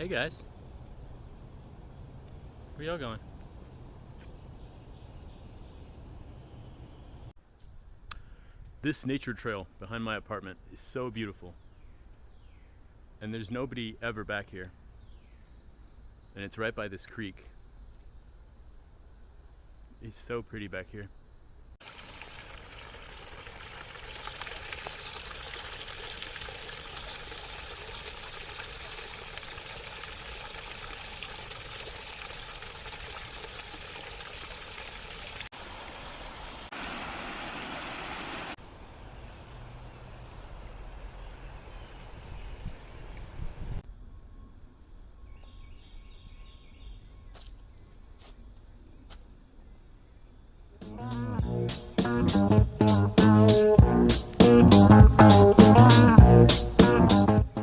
Hey guys, where y'all going? This nature trail behind my apartment is so beautiful, and there's nobody ever back here, and it's right by this creek. It's so pretty back here.